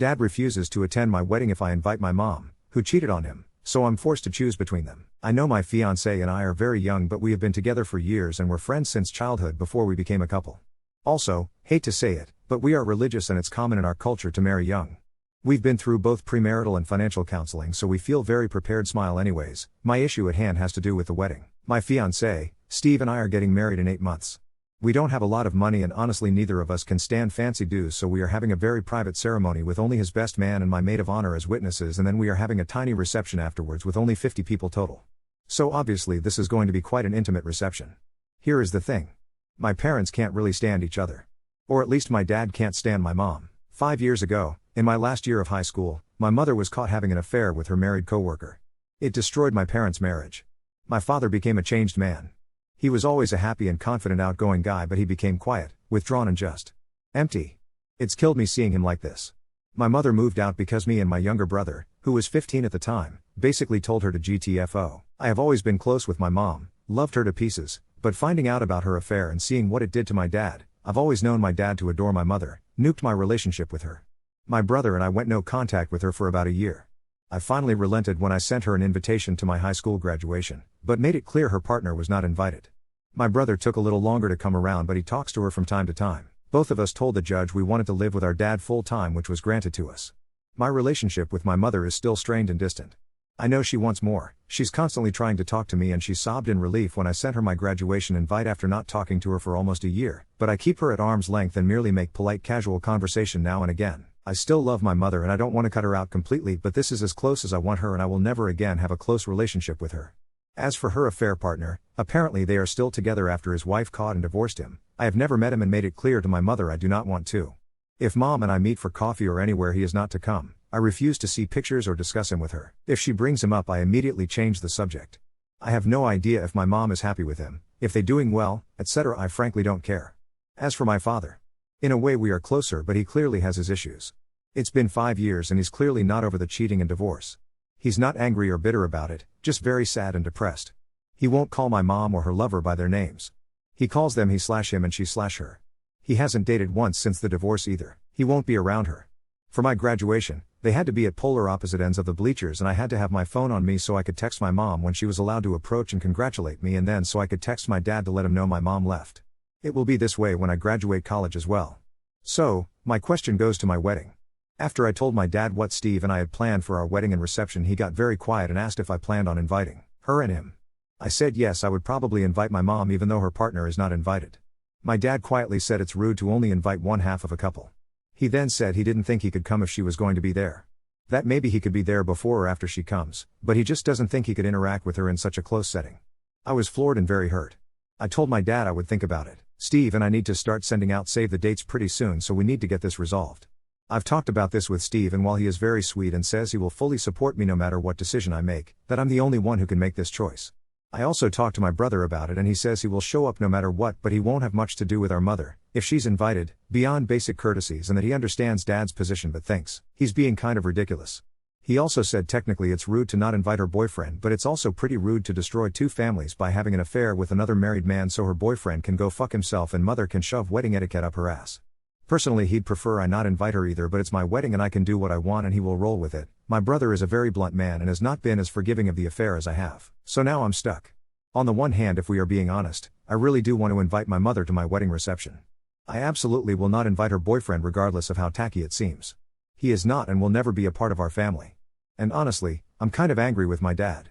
Dad refuses to attend my wedding if I invite my mom, who cheated on him, so I'm forced to choose between them. I know my fiancé and I are very young, but we have been together for years and were friends since childhood before we became a couple. Also, hate to say it, but we are religious and it's common in our culture to marry young. We've been through both premarital and financial counseling, so we feel very prepared. Smile. Anyways, my issue at hand has to do with the wedding. My fiancé, Steve, and I are getting married in 8 months. We don't have a lot of money and honestly neither of us can stand fancy dues, so we are having a very private ceremony with only his best man and my maid of honor as witnesses, and then we are having a tiny reception afterwards with only 50 people total. So obviously this is going to be quite an intimate reception. Here is the thing. My parents can't really stand each other. Or at least my dad can't stand my mom. 5 years ago, in my last year of high school, my mother was caught having an affair with her married coworker. It destroyed my parents' marriage. My father became a changed man. He was always a happy and confident outgoing guy, but he became quiet, withdrawn and just empty. It's killed me seeing him like this. My mother moved out because me and my younger brother, who was 15 at the time, basically told her to GTFO. I have always been close with my mom, loved her to pieces, but finding out about her affair and seeing what it did to my dad, I've always known my dad to adore my mother, nuked my relationship with her. My brother and I went no contact with her for about a year. I finally relented when I sent her an invitation to my high school graduation, but made it clear her partner was not invited. My brother took a little longer to come around, but he talks to her from time to time. Both of us told the judge we wanted to live with our dad full time, which was granted to us. My relationship with my mother is still strained and distant. I know she wants more. She's constantly trying to talk to me, and she sobbed in relief when I sent her my graduation invite after not talking to her for almost a year, but I keep her at arm's length and merely make polite casual conversation now and again. I still love my mother and I don't want to cut her out completely, but this is as close as I want her and I will never again have a close relationship with her. As for her affair partner, apparently they are still together after his wife caught and divorced him. I have never met him and made it clear to my mother I do not want to. If mom and I meet for coffee or anywhere he is not to come, I refuse to see pictures or discuss him with her. If she brings him up, I immediately change the subject. I have no idea if my mom is happy with him, if they doing well, etc. I frankly don't care. As for my father, in a way we are closer, but he clearly has his issues. It's been 5 years and he's clearly not over the cheating and divorce. He's not angry or bitter about it, just very sad and depressed. He won't call my mom or her lover by their names. He calls them he/him and she/her. He hasn't dated once since the divorce either. He won't be around her. For my graduation, they had to be at polar opposite ends of the bleachers and I had to have my phone on me so I could text my mom when she was allowed to approach and congratulate me, and then so I could text my dad to let him know my mom left. It will be this way when I graduate college as well. So, my question goes to my wedding. After I told my dad what Steve and I had planned for our wedding and reception, he got very quiet and asked if I planned on inviting her and him. I said yes, I would probably invite my mom even though her partner is not invited. My dad quietly said it's rude to only invite one half of a couple. He then said he didn't think he could come if she was going to be there. That maybe he could be there before or after she comes, but he just doesn't think he could interact with her in such a close setting. I was floored and very hurt. I told my dad I would think about it. Steve and I need to start sending out save the dates pretty soon, so we need to get this resolved. I've talked about this with Steve, and while he is very sweet and says he will fully support me no matter what decision I make, that I'm the only one who can make this choice. I also talked to my brother about it and he says he will show up no matter what, but he won't have much to do with our mother, if she's invited, beyond basic courtesies, and that he understands dad's position but thinks he's being kind of ridiculous. He also said technically it's rude to not invite her boyfriend, but it's also pretty rude to destroy two families by having an affair with another married man so her boyfriend can go fuck himself and mother can shove wedding etiquette up her ass. Personally, he'd prefer I not invite her either, but it's my wedding and I can do what I want and he will roll with it. My brother is a very blunt man and has not been as forgiving of the affair as I have. So now I'm stuck. On the one hand, if we are being honest, I really do want to invite my mother to my wedding reception. I absolutely will not invite her boyfriend regardless of how tacky it seems. He is not and will never be a part of our family. And honestly, I'm kind of angry with my dad.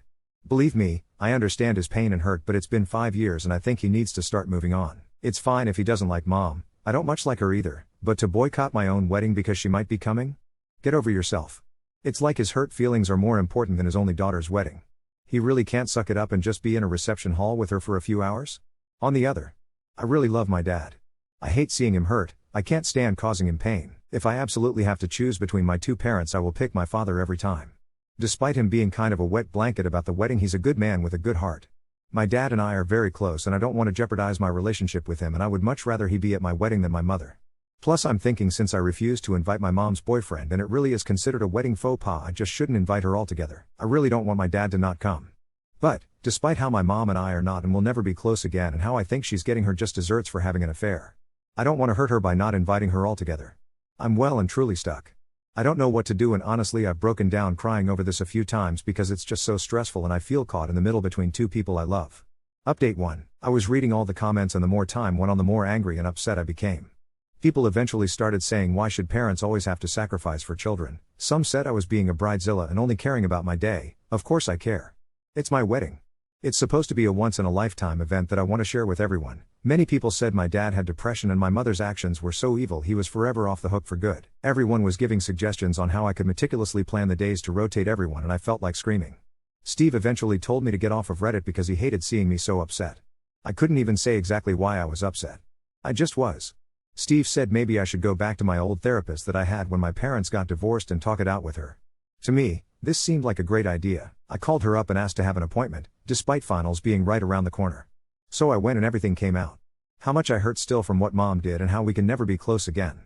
Believe me, I understand his pain and hurt, but it's been 5 years and I think he needs to start moving on. It's fine if he doesn't like mom, I don't much like her either, but to boycott my own wedding because she might be coming? Get over yourself. It's like his hurt feelings are more important than his only daughter's wedding. He really can't suck it up and just be in a reception hall with her for a few hours? On the other, I really love my dad. I hate seeing him hurt, I can't stand causing him pain. If I absolutely have to choose between my two parents, I will pick my father every time. Despite him being kind of a wet blanket about the wedding, he's a good man with a good heart. My dad and I are very close and I don't want to jeopardize my relationship with him, and I would much rather he be at my wedding than my mother. Plus I'm thinking since I refused to invite my mom's boyfriend and it really is considered a wedding faux pas, I just shouldn't invite her altogether. I really don't want my dad to not come. But, despite how my mom and I are not and will never be close again and how I think she's getting her just desserts for having an affair, I don't want to hurt her by not inviting her altogether. I'm well and truly stuck. I don't know what to do, and honestly I've broken down crying over this a few times because it's just so stressful and I feel caught in the middle between two people I love. Update 1. I was reading all the comments and the more time went on the more angry and upset I became. People eventually started saying why should parents always have to sacrifice for children. Some said I was being a bridezilla and only caring about my day. Of course I care. It's my wedding. It's supposed to be a once-in-a-lifetime event that I want to share with everyone. Many people said my dad had depression and my mother's actions were so evil he was forever off the hook for good. Everyone was giving suggestions on how I could meticulously plan the days to rotate everyone and I felt like screaming. Steve eventually told me to get off of Reddit because he hated seeing me so upset. I couldn't even say exactly why I was upset. I just was. Steve said maybe I should go back to my old therapist that I had when my parents got divorced and talk it out with her. To me, this seemed like a great idea. I called her up and asked to have an appointment, despite finals being right around the corner. So I went and everything came out. How much I hurt still from what mom did and how we can never be close again.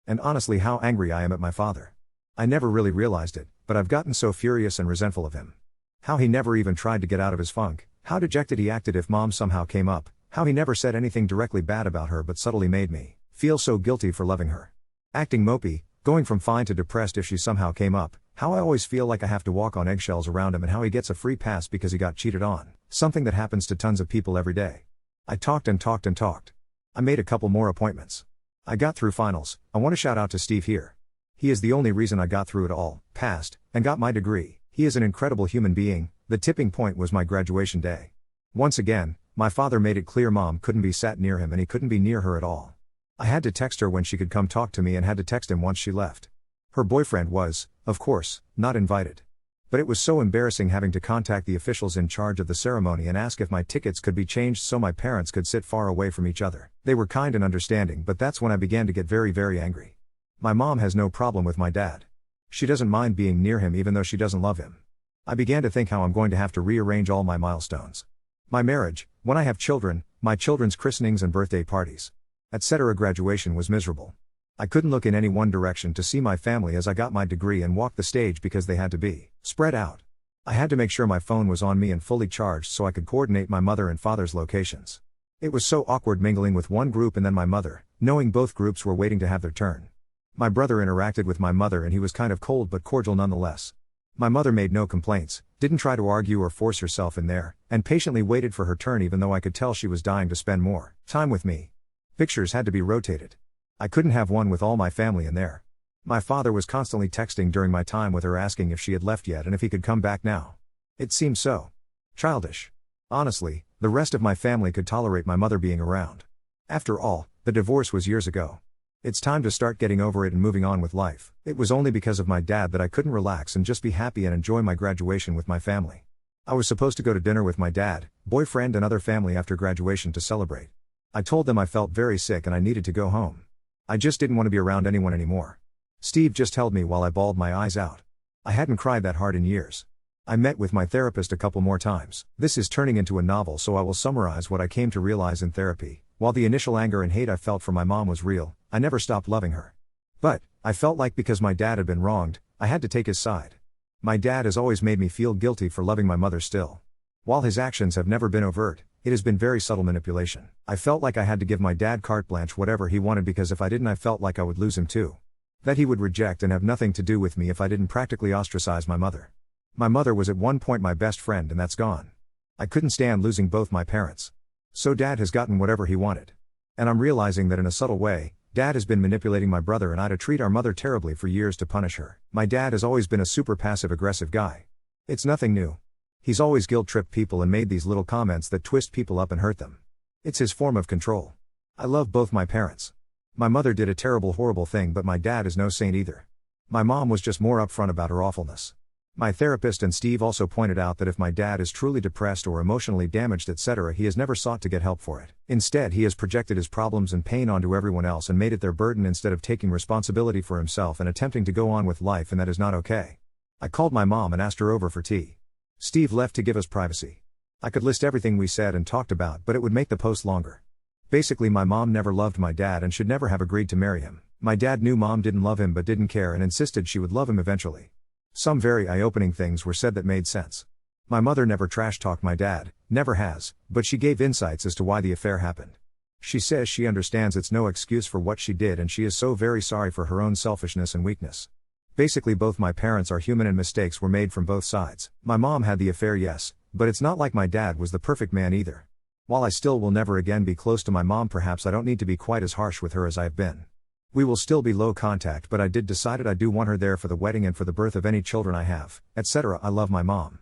And honestly how angry I am at my father. I never really realized it, but I've gotten so furious and resentful of him. How he never even tried to get out of his funk, how dejected he acted if mom somehow came up, how he never said anything directly bad about her but subtly made me feel so guilty for loving her. Acting mopey, going from fine to depressed if she somehow came up, how I always feel like I have to walk on eggshells around him and how he gets a free pass because he got cheated on, something that happens to tons of people every day. I talked and talked and talked. I made a couple more appointments. I got through finals. I want to shout out to Steve here. He is the only reason I got through it all, passed, and got my degree. He is an incredible human being. The tipping point was my graduation day. Once again, my father made it clear mom couldn't be sat near him and he couldn't be near her at all. I had to text her when she could come talk to me and had to text him once she left. Her boyfriend was, of course, not invited. But it was so embarrassing having to contact the officials in charge of the ceremony and ask if my tickets could be changed so my parents could sit far away from each other. They were kind and understanding, but that's when I began to get very, very angry. My mom has no problem with my dad. She doesn't mind being near him even though she doesn't love him. I began to think how I'm going to have to rearrange all my milestones. My marriage, when I have children, my children's christenings and birthday parties, etc. Graduation was miserable. I couldn't look in any one direction to see my family as I got my degree and walked the stage because they had to be spread out. I had to make sure my phone was on me and fully charged so I could coordinate my mother and father's locations. It was so awkward mingling with one group and then my mother, knowing both groups were waiting to have their turn. My brother interacted with my mother and he was kind of cold but cordial nonetheless. My mother made no complaints, didn't try to argue or force herself in there, and patiently waited for her turn even though I could tell she was dying to spend more time with me. Pictures had to be rotated. I couldn't have one with all my family in there. My father was constantly texting during my time with her asking if she had left yet and if he could come back now. It seemed so childish. Honestly, the rest of my family could tolerate my mother being around. After all, the divorce was years ago. It's time to start getting over it and moving on with life. It was only because of my dad that I couldn't relax and just be happy and enjoy my graduation with my family. I was supposed to go to dinner with my dad, boyfriend and other family after graduation to celebrate. I told them I felt very sick and I needed to go home. I just didn't want to be around anyone anymore. Steve just held me while I bawled my eyes out. I hadn't cried that hard in years. I met with my therapist a couple more times. This is turning into a novel, so I will summarize what I came to realize in therapy. While the initial anger and hate I felt for my mom was real, I never stopped loving her. But I felt like because my dad had been wronged, I had to take his side. My dad has always made me feel guilty for loving my mother still. While his actions have never been overt, it has been very subtle manipulation. I felt like I had to give my dad carte blanche whatever he wanted because if I didn't I felt like I would lose him too. That he would reject and have nothing to do with me if I didn't practically ostracize my mother. My mother was at one point my best friend and that's gone. I couldn't stand losing both my parents. So dad has gotten whatever he wanted. And I'm realizing that in a subtle way, dad has been manipulating my brother and I to treat our mother terribly for years to punish her. My dad has always been a super passive-aggressive guy. It's nothing new. He's always guilt-tripped people and made these little comments that twist people up and hurt them. It's his form of control. I love both my parents. My mother did a terrible, horrible thing, but my dad is no saint either. My mom was just more upfront about her awfulness. My therapist and Steve also pointed out that if my dad is truly depressed or emotionally damaged, etc., he has never sought to get help for it. Instead, he has projected his problems and pain onto everyone else and made it their burden instead of taking responsibility for himself and attempting to go on with life, and that is not okay. I called my mom and asked her over for tea. Steve left to give us privacy. I could list everything we said and talked about, but it would make the post longer. Basically, my mom never loved my dad and should never have agreed to marry him. My dad knew mom didn't love him but didn't care and insisted she would love him eventually. Some very eye-opening things were said that made sense. My mother never trash-talked my dad, never has, but she gave insights as to why the affair happened. She says she understands it's no excuse for what she did and she is so very sorry for her own selfishness and weakness. Basically both my parents are human and mistakes were made from both sides. My mom had the affair, yes, but it's not like my dad was the perfect man either. While I still will never again be close to my mom, perhaps I don't need to be quite as harsh with her as I have been. We will still be low contact, but I did decided I do want her there for the wedding and for the birth of any children I have, etc. I love my mom.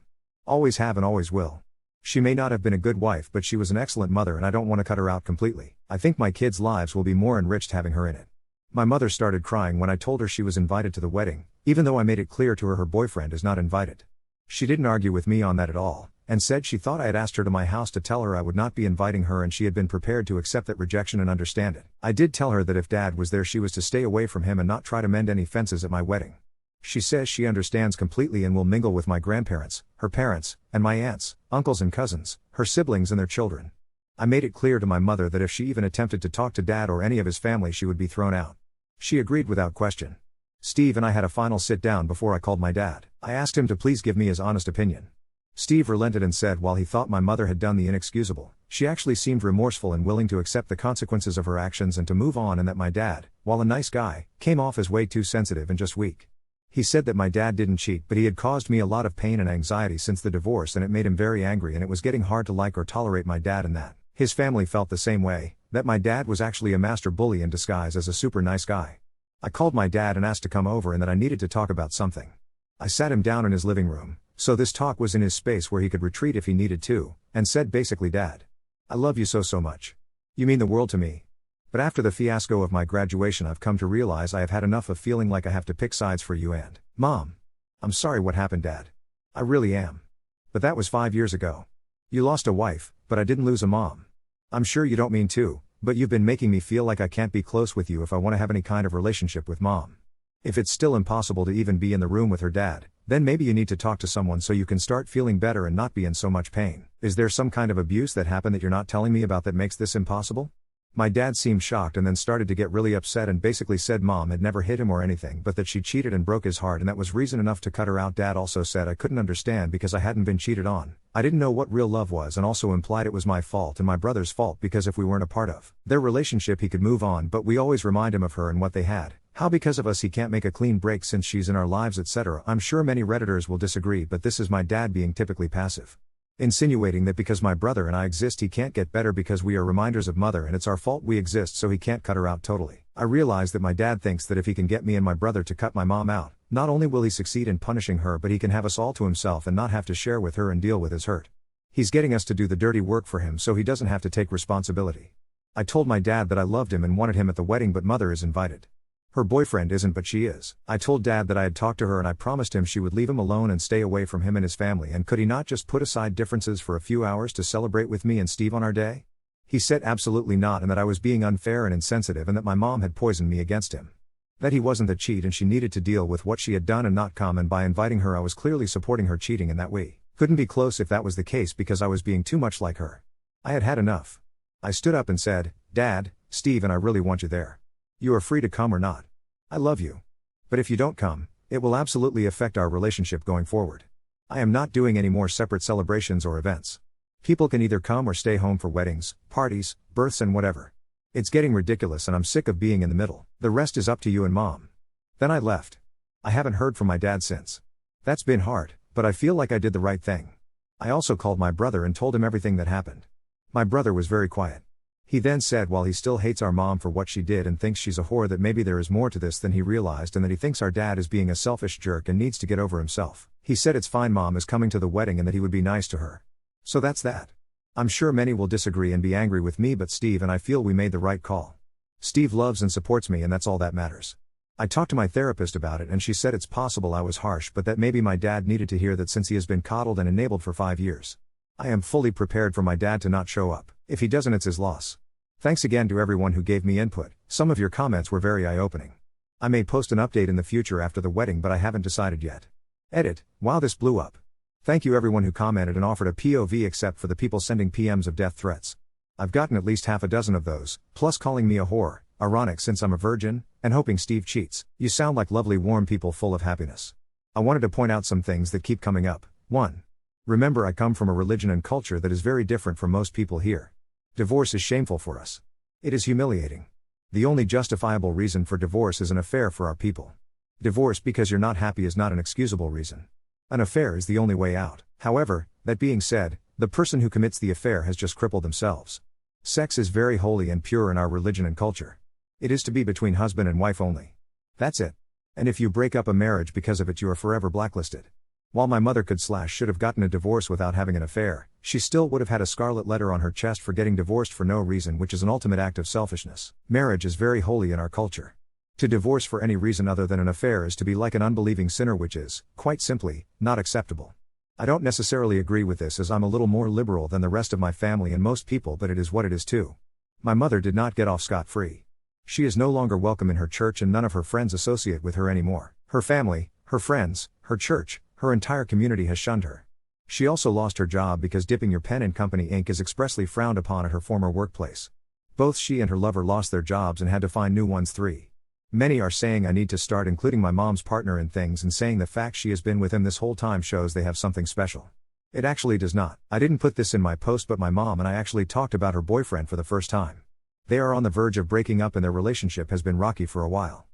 Always have and always will. She may not have been a good wife, but she was an excellent mother and I don't want to cut her out completely. I think my kids' lives will be more enriched having her in it. My mother started crying when I told her she was invited to the wedding, even though I made it clear to her her boyfriend is not invited. She didn't argue with me on that at all, and said she thought I had asked her to my house to tell her I would not be inviting her and she had been prepared to accept that rejection and understand it. I did tell her that if Dad was there she was to stay away from him and not try to mend any fences at my wedding. She says she understands completely and will mingle with my grandparents, her parents, and my aunts, uncles and cousins, her siblings and their children. I made it clear to my mother that if she even attempted to talk to Dad or any of his family she would be thrown out. She agreed without question. Steve and I had a final sit down before I called my dad. I asked him to please give me his honest opinion. Steve relented and said while he thought my mother had done the inexcusable, she actually seemed remorseful and willing to accept the consequences of her actions and to move on, and that my dad, while a nice guy, came off as way too sensitive and just weak. He said that my dad didn't cheat, but he had caused me a lot of pain and anxiety since the divorce and it made him very angry and it was getting hard to like or tolerate my dad, and that his family felt the same way, that my dad was actually a master bully in disguise as a super nice guy. I called my dad and asked to come over and that I needed to talk about something. I sat him down in his living room, so this talk was in his space where he could retreat if he needed to, and said basically, Dad, I love you so much. You mean the world to me. But after the fiasco of my graduation I've come to realize I have had enough of feeling like I have to pick sides for you and Mom. I'm sorry what happened, Dad. I really am. But that was 5 years ago. You lost a wife, but I didn't lose a mom. I'm sure you don't mean to, but you've been making me feel like I can't be close with you if I want to have any kind of relationship with Mom. If it's still impossible to even be in the room with her dad, then maybe you need to talk to someone so you can start feeling better and not be in so much pain. Is there some kind of abuse that happened that you're not telling me about that makes this impossible? My dad seemed shocked and then started to get really upset and basically said Mom had never hit him or anything, but that she cheated and broke his heart and that was reason enough to cut her out. Dad also said I couldn't understand because I hadn't been cheated on. I didn't know what real love was, and also implied it was my fault and my brother's fault because if we weren't a part of their relationship he could move on, but we always remind him of her and what they had. How because of us he can't make a clean break since she's in our lives, etc. I'm sure many Redditors will disagree, but this is my dad being typically passive. Insinuating that because my brother and I exist he can't get better because we are reminders of mother and it's our fault we exist so he can't cut her out totally. I realize that my dad thinks that if he can get me and my brother to cut my mom out, not only will he succeed in punishing her but he can have us all to himself and not have to share with her and deal with his hurt. He's getting us to do the dirty work for him so he doesn't have to take responsibility. I told my dad that I loved him and wanted him at the wedding, but mother is invited. Her boyfriend isn't, but she is. I told Dad that I had talked to her and I promised him she would leave him alone and stay away from him and his family, and could he not just put aside differences for a few hours to celebrate with me and Steve on our day? He said absolutely not, and that I was being unfair and insensitive and that my mom had poisoned me against him. That he wasn't the cheat and she needed to deal with what she had done and not come, and by inviting her I was clearly supporting her cheating and that we couldn't be close if that was the case because I was being too much like her. I had had enough. I stood up and said, Dad, Steve and I really want you there. You are free to come or not. I love you. But if you don't come, it will absolutely affect our relationship going forward. I am not doing any more separate celebrations or events. People can either come or stay home for weddings, parties, births and whatever. It's getting ridiculous and I'm sick of being in the middle. The rest is up to you and Mom. Then I left. I haven't heard from my dad since. That's been hard, but I feel like I did the right thing. I also called my brother and told him everything that happened. My brother was very quiet. He then said while he still hates our mom for what she did and thinks she's a whore, that maybe there is more to this than he realized and that he thinks our dad is being a selfish jerk and needs to get over himself. He said it's fine Mom is coming to the wedding and that he would be nice to her. So that's that. I'm sure many will disagree and be angry with me, but Steve and I feel we made the right call. Steve loves and supports me and that's all that matters. I talked to my therapist about it and she said it's possible I was harsh, but that maybe my dad needed to hear that since he has been coddled and enabled for 5 years. I am fully prepared for my dad to not show up. If he doesn't, it's his loss. Thanks again to everyone who gave me input. Some of your comments were very eye-opening. I may post an update in the future after the wedding, but I haven't decided yet. Edit. Wow, this blew up. Thank you everyone who commented and offered a POV, except for the people sending PMs of death threats. I've gotten at least half a dozen of those, plus calling me a whore, ironic since I'm a virgin, and hoping Steve cheats. You sound like lovely warm people full of happiness. I wanted to point out some things that keep coming up. 1. Remember, I come from a religion and culture that is very different from most people here. Divorce is shameful for us. It is humiliating. The only justifiable reason for divorce is an affair for our people. Divorce because you're not happy is not an excusable reason. An affair is the only way out. However, that being said, the person who commits the affair has just crippled themselves. Sex is very holy and pure in our religion and culture. It is to be between husband and wife only. That's it. And if you break up a marriage because of it, you are forever blacklisted. While my mother should have gotten a divorce without having an affair, she still would have had a scarlet letter on her chest for getting divorced for no reason, which is an ultimate act of selfishness. Marriage is very holy in our culture. To divorce for any reason other than an affair is to be like an unbelieving sinner, which is, quite simply, not acceptable. I don't necessarily agree with this, as I'm a little more liberal than the rest of my family and most people, but it is what it is too. My mother did not get off scot-free. She is no longer welcome in her church, and none of her friends associate with her anymore. Her family, her friends, her church, her entire community has shunned her. She also lost her job because dipping your pen in company ink is expressly frowned upon at her former workplace. Both she and her lover lost their jobs and had to find new ones. 3. Many are saying I need to start including my mom's partner in things, and saying the fact she has been with him this whole time shows they have something special. It actually does not. I didn't put this in my post, but my mom and I actually talked about her boyfriend for the first time. They are on the verge of breaking up and their relationship has been rocky for a while.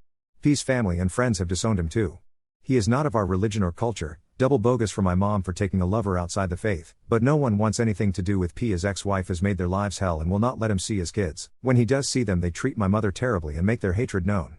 P's family and friends have disowned him too. He is not of our religion or culture. Double bogus for my mom for taking a lover outside the faith, but no one wants anything to do with P. His ex-wife has made their lives hell and will not let him see his kids. When he does see them, they treat my mother terribly and make their hatred known.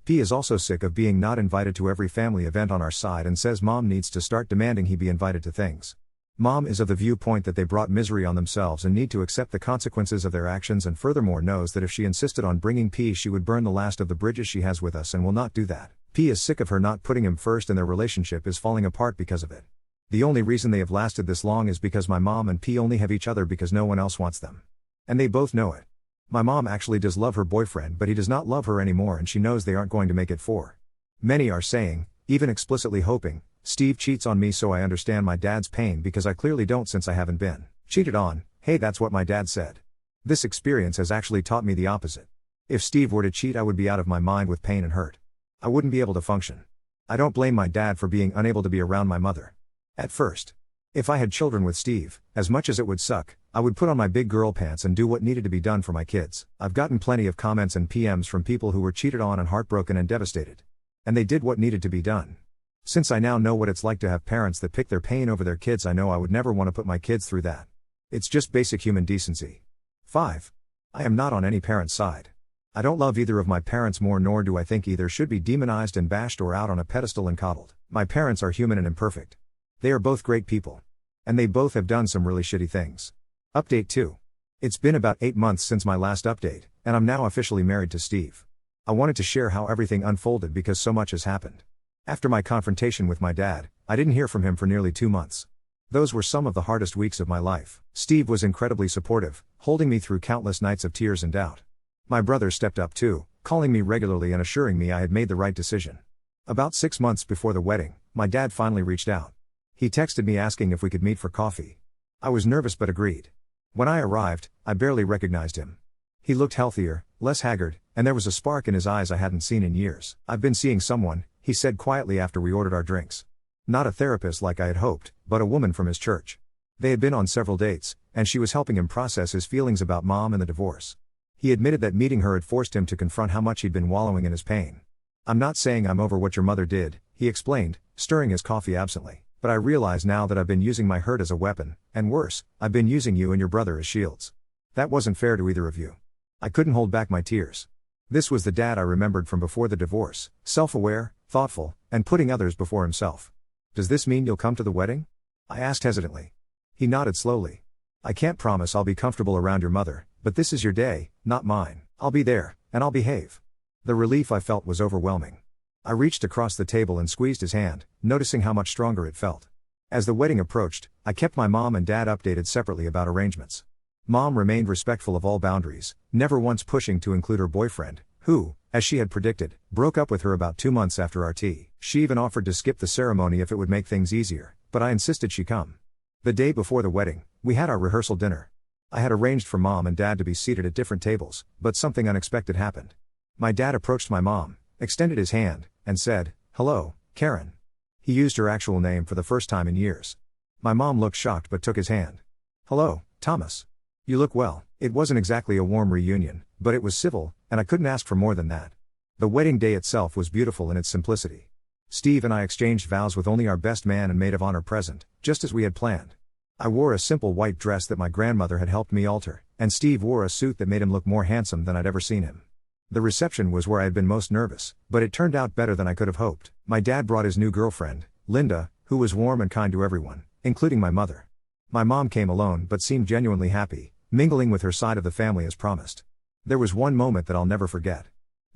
P is also sick of being not invited to every family event on our side and says mom needs to start demanding he be invited to things. Mom is of the viewpoint that they brought misery on themselves and need to accept the consequences of their actions, and furthermore knows that if she insisted on bringing P, she would burn the last of the bridges she has with us and will not do that. P is sick of her not putting him first and their relationship is falling apart because of it. The only reason they have lasted this long is because my mom and P only have each other because no one else wants them. And they both know it. My mom actually does love her boyfriend, but he does not love her anymore, and she knows they aren't going to make it for. Many are saying, even explicitly hoping, Steve cheats on me, so I understand my dad's pain because I clearly don't, since I haven't been cheated on. Hey, that's what my dad said. This experience has actually taught me the opposite. If Steve were to cheat, I would be out of my mind with pain and hurt. I wouldn't be able to function. I don't blame my dad for being unable to be around my mother. At first. If I had children with Steve, as much as it would suck, I would put on my big girl pants and do what needed to be done for my kids. I've gotten plenty of comments and PMs from people who were cheated on and heartbroken and devastated. And they did what needed to be done. Since I now know what it's like to have parents that pick their pain over their kids, I know I would never want to put my kids through that. It's just basic human decency. 5. I am not on any parent's side. I don't love either of my parents more, nor do I think either should be demonized and bashed or out on a pedestal and coddled. My parents are human and imperfect. They are both great people. And they both have done some really shitty things. Update 2. It's been about 8 months since my last update, and I'm now officially married to Steve. I wanted to share how everything unfolded because so much has happened. After my confrontation with my dad, I didn't hear from him for nearly 2 months. Those were some of the hardest weeks of my life. Steve was incredibly supportive, holding me through countless nights of tears and doubt. My brother stepped up too, calling me regularly and assuring me I had made the right decision. About 6 months before the wedding, my dad finally reached out. He texted me asking if we could meet for coffee. I was nervous but agreed. When I arrived, I barely recognized him. He looked healthier, less haggard, and there was a spark in his eyes I hadn't seen in years. I've been seeing someone, he said quietly after we ordered our drinks. Not a therapist like I had hoped, but a woman from his church. They had been on several dates, and she was helping him process his feelings about mom and the divorce. He admitted that meeting her had forced him to confront how much he'd been wallowing in his pain. I'm not saying I'm over what your mother did, he explained, stirring his coffee absently. But I realize now that I've been using my hurt as a weapon, and worse, I've been using you and your brother as shields. That wasn't fair to either of you. I couldn't hold back my tears. This was the dad I remembered from before the divorce, self-aware, thoughtful, and putting others before himself. Does this mean you'll come to the wedding? I asked hesitantly. He nodded slowly. I can't promise I'll be comfortable around your mother, but this is your day, not mine. I'll be there, and I'll behave. The relief I felt was overwhelming. I reached across the table and squeezed his hand, noticing how much stronger it felt. As the wedding approached, I kept my mom and dad updated separately about arrangements. Mom remained respectful of all boundaries, never once pushing to include her boyfriend, who, as she had predicted, broke up with her about 2 months after our tea. She even offered to skip the ceremony if it would make things easier, but I insisted she come. The day before the wedding, we had our rehearsal dinner. I had arranged for mom and dad to be seated at different tables, but something unexpected happened. My dad approached my mom, extended his hand, and said, "Hello, Karen." He used her actual name for the first time in years. My mom looked shocked but took his hand. "Hello, Thomas. You look well." It wasn't exactly a warm reunion, but it was civil, and I couldn't ask for more than that. The wedding day itself was beautiful in its simplicity. Steve and I exchanged vows with only our best man and maid of honor present, just as we had planned. I wore a simple white dress that my grandmother had helped me alter, and Steve wore a suit that made him look more handsome than I'd ever seen him. The reception was where I had been most nervous, but it turned out better than I could have hoped. My dad brought his new girlfriend, Linda, who was warm and kind to everyone, including my mother. My mom came alone but seemed genuinely happy, mingling with her side of the family as promised. There was one moment that I'll never forget.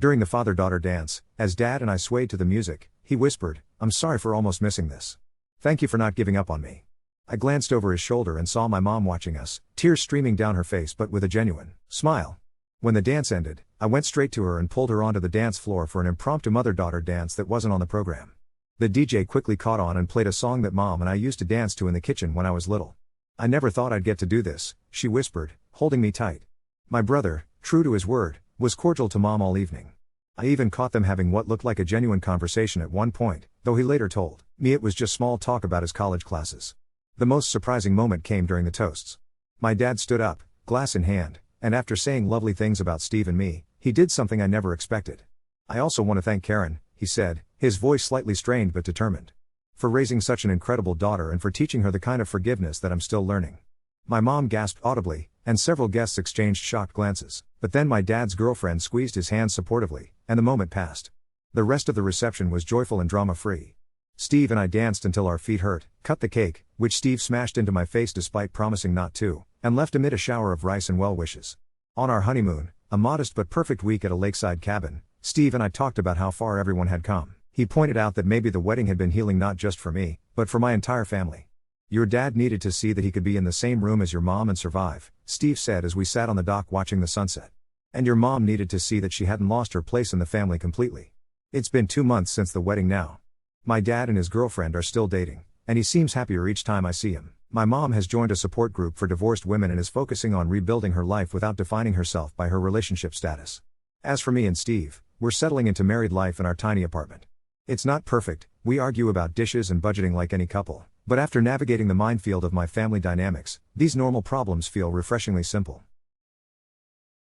During the father-daughter dance, as Dad and I swayed to the music, he whispered, "I'm sorry for almost missing this. Thank you for not giving up on me." I glanced over his shoulder and saw my mom watching us, tears streaming down her face but with a genuine smile. When the dance ended, I went straight to her and pulled her onto the dance floor for an impromptu mother-daughter dance that wasn't on the program. The DJ quickly caught on and played a song that Mom and I used to dance to in the kitchen when I was little. "I never thought I'd get to do this," she whispered, holding me tight. My brother, true to his word, was cordial to Mom all evening. I even caught them having what looked like a genuine conversation at one point, though he later told me it was just small talk about his college classes. The most surprising moment came during the toasts. My dad stood up, glass in hand, and after saying lovely things about Steve and me, he did something I never expected. "I also want to thank Karen," he said, his voice slightly strained but determined, "for raising such an incredible daughter and for teaching her the kind of forgiveness that I'm still learning." My mom gasped audibly, and several guests exchanged shocked glances, but then my dad's girlfriend squeezed his hand supportively, and the moment passed. The rest of the reception was joyful and drama-free. Steve and I danced until our feet hurt, cut the cake, which Steve smashed into my face despite promising not to, and left amid a shower of rice and well wishes. On our honeymoon, a modest but perfect week at a lakeside cabin, Steve and I talked about how far everyone had come. He pointed out that maybe the wedding had been healing not just for me, but for my entire family. "Your dad needed to see that he could be in the same room as your mom and survive," Steve said as we sat on the dock watching the sunset. "And your mom needed to see that she hadn't lost her place in the family completely. It's been 2 months since the wedding now. My dad and his girlfriend are still dating, and he seems happier each time I see him. My mom has joined a support group for divorced women and is focusing on rebuilding her life without defining herself by her relationship status. As for me and Steve, we're settling into married life in our tiny apartment. It's not perfect, we argue about dishes and budgeting like any couple, but after navigating the minefield of my family dynamics, these normal problems feel refreshingly simple.